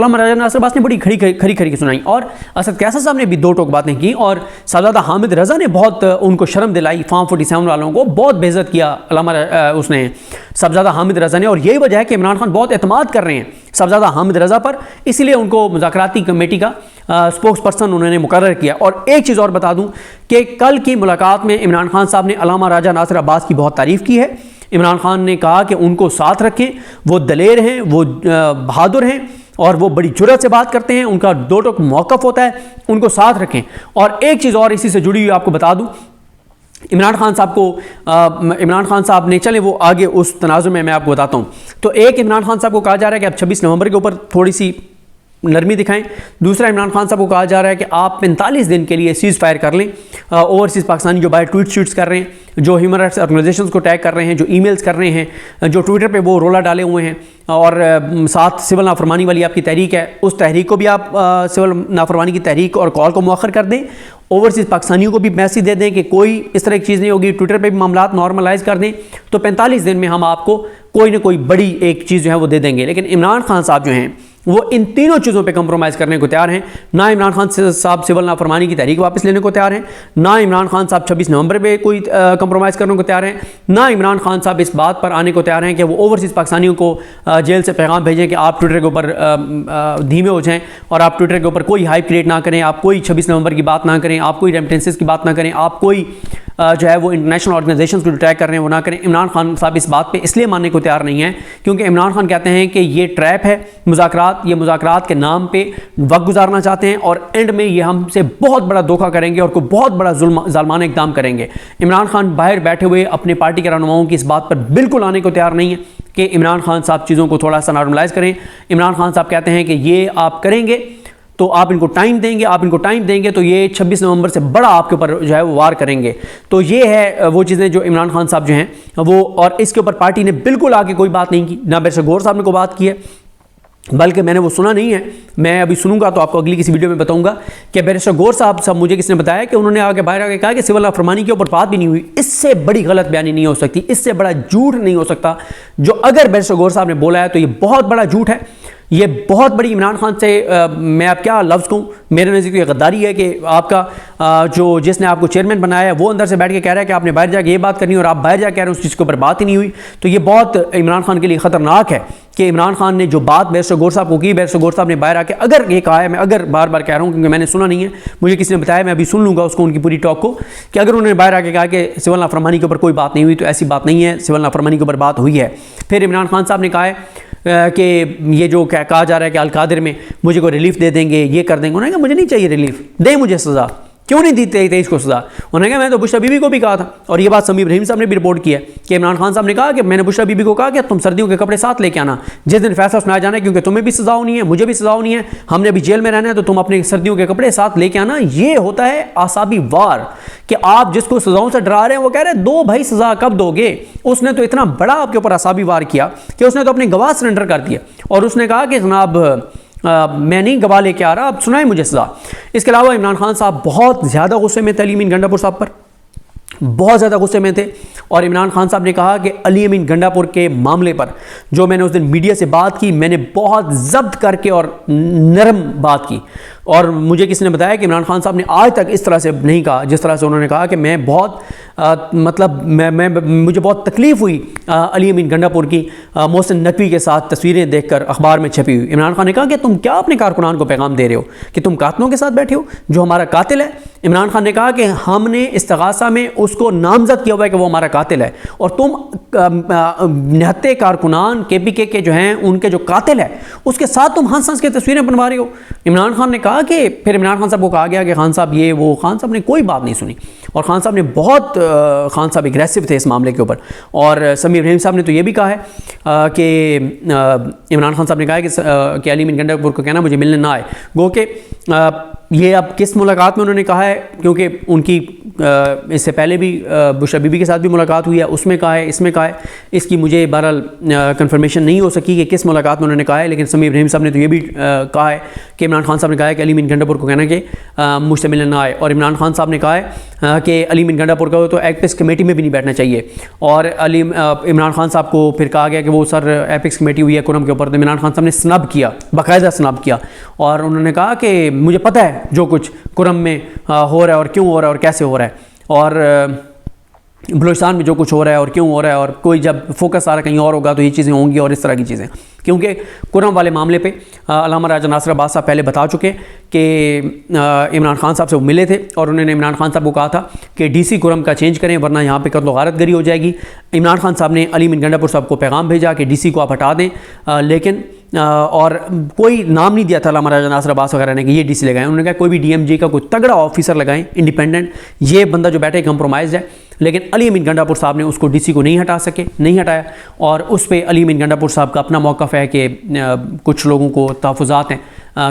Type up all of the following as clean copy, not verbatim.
अल्लामा राजा नासिर अब्बास ने बड़ी खरी सुनाई और असद कैसर साहब ने भी दो टोक बातें की और साहबजादा हामिद रज़ा ने बहुत उनको शर्म दिलाई। फार्म 47 वालों को बहुत बेइज्जत किया उसने साहबजादा हामिद रज़ा ने, और यही वजह है कि इमरान खान बहुत एतमाद कर रहे हैं साहबजादा हामिद रज़ा पर, इसीलिए उनको मुज़ाकराती कमेटी का स्पोक्स पर्सन उन्होंने मुकर्रर किया। और एक चीज़ और बता दूँ कि कल की मुलाकात में इमरान खान साहब ने अल्लामा राजा नासिर अब्बास की बहुत तारीफ़ की है। इमरान खान ने कहा कि उनको साथ रखें, वो दलेर हैं, वो बहादुर हैं और वो बड़ी जुर्रत से बात करते हैं, उनका दो टोक मौक़िफ़ होता है, उनको साथ रखें। और एक चीज़ और इसी से जुड़ी हुई आपको बता दूं, इमरान खान साहब ने, चले वो आगे उस तनाज़ुर में मैं आपको बताता हूँ। तो एक इमरान खान साहब को कहा जा रहा है कि आप 26 नवंबर के ऊपर थोड़ी सी नरमी दिखाएं। दूसरा, इमरान खान साहब को कहा जा रहा है कि आप 45 दिन के लिए सीज़ फायर कर लें। ओवरसीज़ पाकिस्तानी जो बाहर ट्वीट शीट्स कर रहे हैं, जो ह्यूमन राइट्स ऑर्गेनाइजेशंस को टैग कर रहे हैं, जो ईमेल्स कर रहे हैं, जो ट्विटर पे वो रोला डाले हुए हैं, और साथ सिविल नाफरमानी वाली आपकी तहरीक है, उस तहरीक को भी आप सिविल नाफरमानी की तहरीक और कॉल को मुअख्खर कर दें। ओवरसीज़ पाकिस्तानियों को भी मैसेज दे दें कि कोई इस तरह की चीज़ नहीं होगी, ट्विटर पे भी मामलात नॉर्मलाइज कर दें। तो 45 दिन में हम आपको कोई ना कोई बड़ी एक चीज़ जो है वो दे देंगे। लेकिन इमरान खान साहब जो हैं वो इन तीनों चीज़ों पे कंप्रोमाइज़ करने को तैयार हैं। ना इमरान खान साहब सिविल नाफरमानी की तहरीक वापस लेने को तैयार हैं, ना इमरान खान साहब 26 नवंबर पे कोई कंप्रोमाइज़ करने को तैयार हैं, ना इमरान खान साहब इस बात पर आने को तैयार हैं कि वो ओवरसीज़ पाकिस्तानियों को जेल से पैगाम भेजें कि आप ट्विटर के ऊपर धीमे हो जाएँ और आप ट्विटर के ऊपर कोई हाइप क्रिएट ना करें, आप कोई 26 नवंबर की बात ना करें, आप कोई रेमिटेंसेस की बात ना करें, आप कोई जो है वो इंटरनेशनल ऑर्गेनाइजेशंस को ट्रैक कर रहे हैं वो ना करें। इमरान खान साहब इस बात पे इसलिए मानने को तैयार नहीं है क्योंकि इमरान खान कहते हैं कि ये ट्रैप है मुज़ाकरात, ये मुज़ाकरात के नाम पे वक्त गुजारना चाहते हैं और एंड में ये हमसे बहुत बड़ा धोखा करेंगे और कोई बहुत बड़ा ज़ालमाना इक़दाम करेंगे। इमरान खान बाहर बैठे हुए अपने पार्टी के रहनुमाओं की इस बात पर बिल्कुल आने को तैयार नहीं है कि इमरान खान साहब चीज़ों को थोड़ा सा नॉर्मलाइज़ करें। इमरान खान साहब कहते हैं कि ये आप करेंगे तो आप इनको टाइम देंगे, तो ये 26 नवंबर से बड़ा आपके ऊपर जो है वो वार करेंगे। तो ये है वो चीज़ें जो इमरान खान साहब जो हैं वो, और इसके ऊपर पार्टी ने बिल्कुल आगे कोई बात नहीं की, ना बैरिस्टर गौहर साहब ने कोई बात की है, बल्कि मैंने वो सुना नहीं है। मैं अभी सुनूंगा तो आपको अगली किसी वीडियो में बताऊंगा कि बैरिस्टर गौहर साहब मुझे किसने बताया कि उन्होंने आगे बाहर आके कहा कि सिविल नाफरमानी के ऊपर बात भी नहीं हुई। इससे बड़ी गलत बयानी नहीं हो सकती, इससे बड़ा झूठ नहीं हो सकता। जो अगर बैरिस्टर गौहर साहब ने बोला है तो ये बहुत बड़ा झूठ है, ये बहुत बड़ी इमरान खान से मैं आप क्या लफ्ज़ कहूँ, मेरे नज़र ये गद्दारी है कि आपका जो जिसने आपको चेयरमैन बनाया है वो अंदर से बैठ के कह रहा है कि आपने बाहर जाके ये बात करनी और आप बाहर जाके कह रहे हैं उस चीज़ के ऊपर बात ही नहीं हुई। तो ये बहुत इमरान खान के लिए ख़तरनाक है कि इमरान खान ने जो बात बैरिस्टर गौहर साहब को की, बैरिस्टर गौहर साहब ने बाहर आके अगर ये कहा है, मैं अगर बार बार कह रहा हूँ क्योंकि मैंने सुना नहीं है, मुझे किसी ने बताया, मैं अभी सुन लूँगा उसको, उनकी पूरी टॉक को, कि अगर उन्होंने बाहर आके कहा कि सिविल नाफरमानी के ऊपर कोई बात नहीं हुई तो ऐसी बात नहीं है, सिविल नाफरमानी के ऊपर बात हुई है। फिर इमरान खान साहब ने कहा है कि ये जो क्या कहा जा रहा है कि अल-कादिर में मुझे कोई रिलीफ दे देंगे, ये कर देंगे। उन्होंने कहा मुझे नहीं चाहिए रिलीफ, दें मुझे सज़ा। क्यों नहीं दी 23 को सज़ा? उन्होंने कहा मैं तो बुशरा बीबी को भी कहा था, और ये बात समीर इब्राहिम साहब ने भी रिपोर्ट किया कि इमरान खान साहब ने कहा कि मैंने बुशरा बीबी को कहा कि तुम सर्दियों के कपड़े साथ लेके आना जिस दिन फैसला सुनाया जाना है, क्योंकि तुम्हें भी सज़ा होनी है, मुझे भी सज़ा होनी है, हमने अभी जेल में रहना है, तो तुम अपने सर्दियों के कपड़े साथ लेके आना। ये होता है आसाबी वार कि आप जिसको सज़ाओं से डरा रहे हैं वो कह रहे हैं दो भाई सज़ा कब दोगे। उसने तो इतना बड़ा आपके ऊपर आसाबी वार किया कि उसने तो अपने गवाह सरेंडर कर दिया और उसने कहा कि जनाब मैं नहीं गवाह लेके आ रहा, आप सुनाएं मुझे सज़ा। इसके अलावा इमरान खान साहब बहुत ज़्यादा गुस्से में थे अली अमीन गंडापुर साहब पर, बहुत ज़्यादा गुस्से में थे। और इमरान खान साहब ने कहा कि अली अमीन गंडापुर के मामले पर जो मैंने उस दिन मीडिया से बात की, मैंने बहुत ज़ब्त करके और नरम बात की। और मुझे किसी ने बताया कि इमरान खान साहब ने आज तक इस तरह से नहीं कहा जिस तरह से उन्होंने कहा कि मैं बहुत मुझे बहुत तकलीफ़ हुई अली अमीन गंडापुर की मोहसिन नकवी के साथ तस्वीरें देखकर अखबार में छपी हुई। इमरान खान ने कहा कि तुम क्या अपने कारकुनान को पैगाम दे रहे हो कि तुम कातिलों के साथ बैठे हो जो हमारा कातिल है। इमरान खान ने कहा कि हमने इस्तिगासा में उसको नामजद किया हुआ है कि वो हमारा कातिल है और तुम निहत्ते कारकुनान KPK के जो हैं उनके जो कातिल है उसके साथ तुम हंस हंस के तस्वीरें बनवा रहे हो। इमरान खान ने कहा कि फिर इमरान खान साहब को कहा गया कि खान साहब ये वो, खान साहब ने कोई बात नहीं सुनी और खान साहब ने बहुत खान साहब एग्रेसिव थे इस मामले के ऊपर। और समीर इब्राहिम साहब ने तो ये भी कहा है कि इमरान खान साहब ने कहा है कि अली अमीन गंडापुर को कहना मुझे मिलने ना आए। गो के ये अब किस मुलाकात में उन्होंने कहा है, क्योंकि उनकी इससे पहले भी बुशरा बीबी के साथ भी मुलाकात हुई है, उसमें कहा है, इसमें कहा है, इसकी मुझे बहरहाल कंफर्मेशन नहीं हो सकी कि किस मुलाकात में उन्होंने कहा है। लेकिन समी इब्राहिम साहब ने तो ये भी कहा है कि इमरान खान साहब ने कहा है कि अली मीन गंडापुर को कहना कि मुझसे मिलने ना आए, और इमरान खान साहब ने कहा है कि अली मीन गंडापुर का तो एपिक्स कमेटी में भी नहीं बैठना चाहिए। और इमरान खान साहब को फिर कहा गया कि वो सर एपिक्स कमेटी हुई है कुरम के ऊपर, तो इमरान खान साहब ने स्नब किया, बाकायदा स्नब किया, और उन्होंने कहा कि मुझे पता है जो कुछ कुरम में हो रहा है और क्यों हो रहा है और कैसे हो रहा है, और बलूचिस्तान में जो कुछ हो रहा है और क्यों हो रहा है, और कोई जब फोकस सारा कहीं और होगा तो ये चीज़ें होंगी और इस तरह की चीज़ें। क्योंकि कुरम वाले मामले पे अल्लामा राजा नासिर अब्बास साहब पहले बता चुके कि इमरान खान साहब से वो मिले थे और उन्होंने इमरान खान साहब को कहा था कि डीसी कुरम का चेंज करें वरना यहाँ पे कत्ल गारत गरी हो जाएगी। इमरान खान साहब ने अली मीन गंडापुर साहब को पैगाम भेजा कि डीसी को आप हटा दें, लेकिन और कोई नाम नहीं दिया था अल्लामा राजा नासिर अब्बास वगैरह ने कि ये डीसी लगाएं। उन्होंने कहा कोई भी डीएमजी का कोई तगड़ा ऑफिसर लगाएं, इंडिपेंडेंट, ये बंदा जो बैठे कंप्रोमाइज़ है। लेकिन अली अमीन गंडापुर साहब ने उसको डीसी को नहीं हटाया, और उस पर अली अमीन गंडापुर साहब का अपना मौक़िफ़ है कि कुछ लोगों को तहफ़्फ़ुज़ात हैं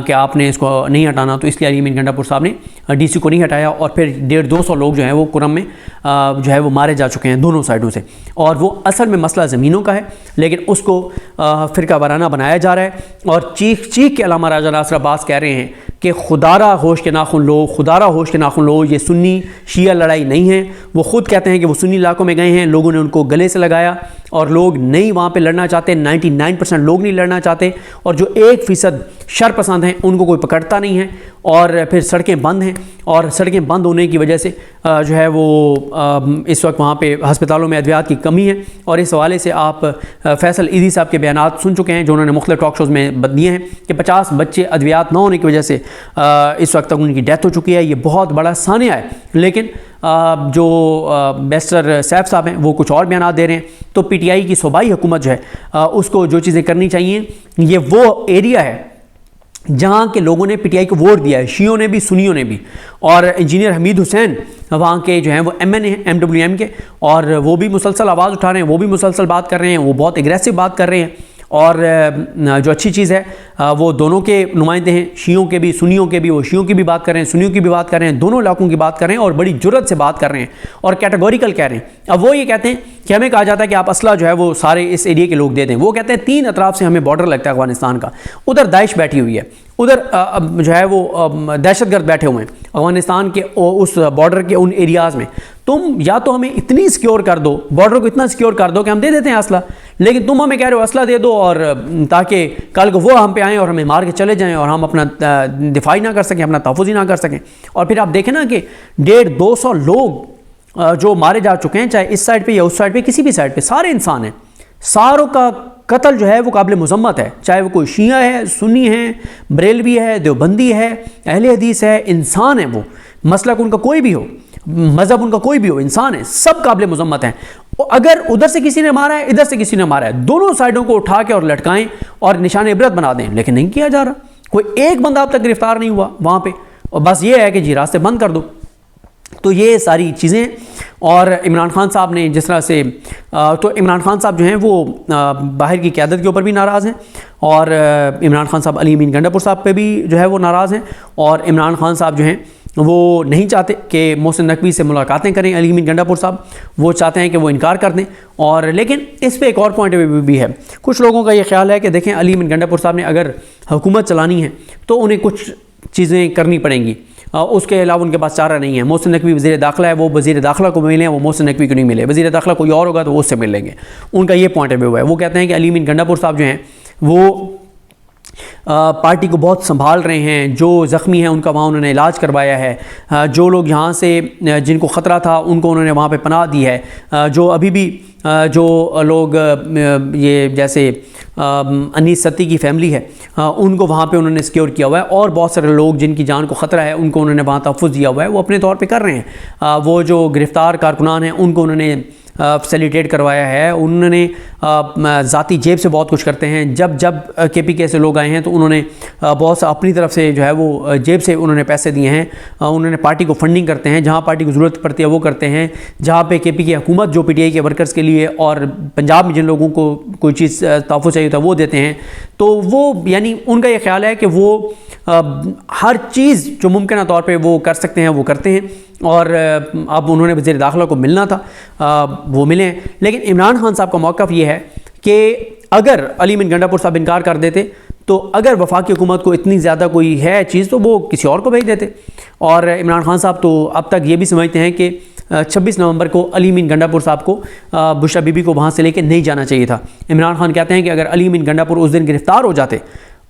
कि आपने इसको नहीं हटाना, तो इसलिए अली अमीन गंडापुर साहब ने डीसी को नहीं हटाया। और फिर 150-200 लोग जो हैं वो कुरम में जो है वो मारे जा चुके हैं दोनों साइडों से, और वो असल में मसला ज़मीनों का है, लेकिन उसको फ़िरका वाराना बनाया जा रहा है। और चीख के अल्लामा राजा नासिर अब्बास कह रहे हैं कि खुदारा होश के नाखुन लो, खुदारा होश के नाखुन लो, ये सुन्नी शिया लड़ाई नहीं है। वो ख़ुद कहते हैं कि वो सुन्नी इलाकों में गए हैं, लोगों ने उनको गले से लगाया और लोग नहीं वहाँ पे लड़ना चाहते, 99% लोग नहीं लड़ना चाहते, और जो 1% शर पसंद हैं उनको कोई पकड़ता नहीं है, और फिर सड़कें बंद हैं। और सड़कें बंद होने की वजह से जो है वो इस वक्त वहाँ पे अस्पतालों में अद्वियात की कमी है। और इस हवाले से आप फैसल ईदी साहब के बयानात सुन चुके हैं जो उन्होंने मुख्तलिफ टॉक शोज़ में दिए हैं कि 50 बच्चे अद्वियात ना होने की वजह से इस वक्त तक उनकी डेथ हो चुकी है। ये बहुत बड़ा सानिया है। लेकिन जो बैरिस्टर सैफ साहब हैं वो कुछ और बयान दे रहे हैं। तो पीटीआई की सूबाई हुकूमत जो है उसको जो चीज़ें करनी चाहिए, ये वो एरिया है जहाँ के लोगों ने पीटीआई को वोट दिया है, शियों ने भी सुनियों ने भी। और इंजीनियर हमीद हुसैन वहाँ के जो हैं वो MNA हैं MWM के, और वो भी मुसलसल आवाज़ उठा रहे हैं, वो भी मुसलसल बात कर रहे हैं, वो बहुत एग्रेसिव बात कर रहे हैं। और जो अच्छी चीज़ है वो दोनों के नुमाइंदे हैं, शियों के भी सुनियों के भी, वो शियों की भी बात कर रहे हैं, सुनियों की भी बात कर रहे हैं, दोनों इलाकों की बात कर रहे हैं और बड़ी जुर्रत से बात कर रहे हैं और कैटेगोरिकल कह रहे हैं। अब वो ये कहते हैं कि हमें कहा जाता है कि आप असला जो है वो सारे इस एरिया के लोग दे दें। वो कहते हैं 3 अतराफ से हमें बॉर्डर लगता है अफगानिस्तान का, उधर दाइश बैठी हुई है, उधर जो है वो दहशतगर्द बैठे हुए हैं अफगानिस्तान के उस बॉर्डर के उन एरियाज़ में। तुम या तो हमें इतनी सिक्योर कर दो, बॉर्डर को इतना सिक्योर कर दो कि हम दे देते हैं असला, लेकिन तुम हमें कह रहे हो असला दे दो और ताकि कल को वो हम पे आएँ और हमें मार के चले जाएं और हम अपना दिफाई ना कर सकें, अपना तहफ़्फ़ुज़ ना कर सकें। और फिर आप देखें ना कि 150-200 लोग जो मारे जा चुके हैं, चाहे इस साइड पे या उस साइड पे, किसी भी साइड पे, सारे इंसान हैं। सारों का कत्ल जो है वो काबिल मुज़म्मत है, चाहे वो कोई शिया है, सुन्नी है, बरेलवी है, देवबंदी है, अहले हदीस है, इंसान है। वो मसलक उनका कोई भी हो, मज़हब उनका कोई भी हो, इंसान है, सब काबिल मुज़म्मत हैं। अगर उधर से किसी ने मारा है, इधर से किसी ने मारा है, दोनों साइडों को उठा के और लटकाएं और निशान इबरत बना दें, लेकिन नहीं किया जा रहा। कोई एक बंदा अब तक गिरफ्तार नहीं हुआ वहाँ पे, और बस ये है कि जी रास्ते बंद कर दो। तो ये सारी चीज़ें। और इमरान खान साहब ने जिस तरह से तो इमरान खान साहब जो हैं वो बाहर की क़यादत के ऊपर भी नाराज़ हैं, और इमरान खान साहब अली अमीन गंडापुर साहब पे भी जो है वो नाराज़ हैं, और इमरान खान साहब जो हैं वो नहीं चाहते कि मोहसिन नकवी से मुलाकातें करें अली अमीन गंडापुर साहब, वो चाहते हैं कि वो इनकार कर दें। और लेकिन इस पे एक और पॉइंट ऑफ व्यू भी है, कुछ लोगों का ये ख्याल है कि देखें अली अमीन गंडापुर साहब ने अगर हुकूमत चलानी है तो उन्हें कुछ चीज़ें करनी पड़ेंगी, उसके अलावा उनके पास चारा नहीं है। मोहसिन नकवी वज़ीर दाखिला है, वो वज़ीर दाखिला को मिले, वो मोहसिन नकवी को नहीं मिले। वज़ीर दाखिला कोई और होगा तो वो उससे मिल लेंगे। उनका ये पॉइंट ऑफ व्यू है। वो कहते हैं कि अली अमीन गंडापुर साहब जो हैं वो पार्टी को बहुत संभाल रहे हैं, जो ज़ख्मी हैं उनका वहाँ उन्होंने इलाज करवाया है, जो लोग यहाँ से जिनको ख़तरा था उनको उन्होंने वहाँ पे पनाह दी है, जो अभी भी जो लोग ये जैसे अनीस सत्ती की फैमिली है उनको वहाँ पे उन्होंने सिक्योर किया हुआ है, और बहुत सारे लोग जिनकी जान को ख़तरा है उनको उन्होंने वहाँ तहफ़्फ़ुज़ दिया हुआ है, वो अपने तौर पे कर रहे हैं। वो जो गिरफ़्तार कारकुनान हैं उनको उन्होंने फैसिलिटेट करवाया है, उन्होंने ज़ाती जेब से बहुत कुछ करते हैं। जब जब KPK से लोग आए हैं तो उन्होंने बहुत सा अपनी तरफ से जो है वो जेब से उन्होंने पैसे दिए हैं। उन्होंने पार्टी को फंडिंग करते हैं, जहाँ पार्टी को ज़रूरत पड़ती है वो करते हैं। जहाँ पे KPK हुकूमत जो PTI के वर्कर्स के लिए और पंजाब में जिन लोगों को कोई चीज़ तोहफ़ा चाहिए होता है वो देते हैं। तो वो यानी उनका ये ख्याल है कि वो हर चीज़ जो मुमकिन तौर पे वो कर सकते हैं वो करते हैं। और अब उन्होंने वज़ीर दाखिला को मिलना था, वो मिले हैं। लेकिन इमरान खान साहब का मौक़िफ़ ये है कि अगर अली अमीन गंडापुर साहब इनकार कर देते तो अगर वफाकी हुकूमत को इतनी ज़्यादा कोई है चीज़ तो वो किसी और को भेज देते। और इमरान खान साहब तो अब तक ये भी समझते हैं कि 26 नवंबर को अली अमीन गंडापुर साहब को बुशरा बीबी को वहाँ से लेके नहीं जाना चाहिए था। इमरान खान कहते हैं कि अगर अली अमीन गंडापुर उस दिन गिरफ़्तार हो जाते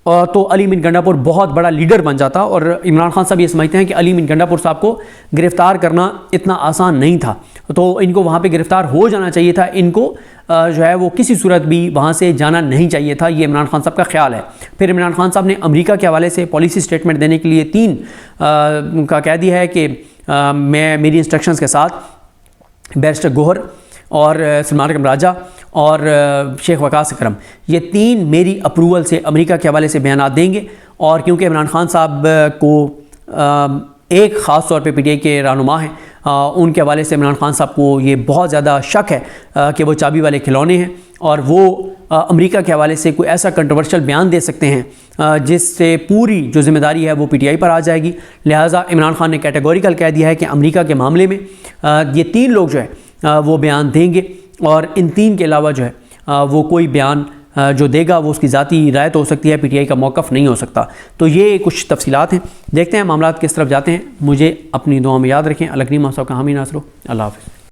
तो अली अमीन गंडापुर बहुत बड़ा लीडर बन जाता। और इमरान खान साहब ये समझते हैं कि अली अमीन गंडापुर साहब को गिरफ़्तार करना इतना आसान नहीं था, तो इनको वहाँ पे गिरफ़्तार हो जाना चाहिए था। इनको जो है वो किसी सूरत भी वहाँ से जाना नहीं चाहिए था, ये इमरान खान साहब का ख्याल है। फिर इमरान खान साहब ने अमेरिका के हवाले से पॉलिसी स्टेटमेंट देने के लिए 3 का कह दिया है कि मैं मेरी इंस्ट्रक्शंस के साथ बैरिस्टर गोहर और सलमान अकरम राजा और शेख वकास अकरम, ये 3 मेरी अप्रूवल से अमेरिका के हवाले से बयान देंगे। और क्योंकि इमरान खान साहब को एक ख़ास तौर पे PTI के रहनुमा हैं, उनके हवाले से इमरान खान साहब को ये बहुत ज़्यादा शक है कि वो चाबी वाले खिलौने हैं और वो अमेरिका के हवाले से कोई ऐसा कंट्रोवर्शियल बयान दे सकते हैं जिससे पूरी जो ज़िम्मेदारी है वो PTI पर आ जाएगी। लिहाजा इमरान खान ने कैटेगोरिकल कह दिया है कि अमेरिका के मामले में ये 3 लोग जो है वो बयान देंगे और इन 3 के अलावा जो है वो कोई बयान जो देगा वो उसकी ज़ाती राय तो हो सकती है, PTI का मौक़िफ़ नहीं हो सकता। तो ये कुछ तफसीलात हैं, देखते हैं मामलात किस तरफ जाते हैं। मुझे अपनी दुआ में याद रखें। अल्लाह करीम आप सबका हामी नासरो। अल्लाह हाफ़िज़।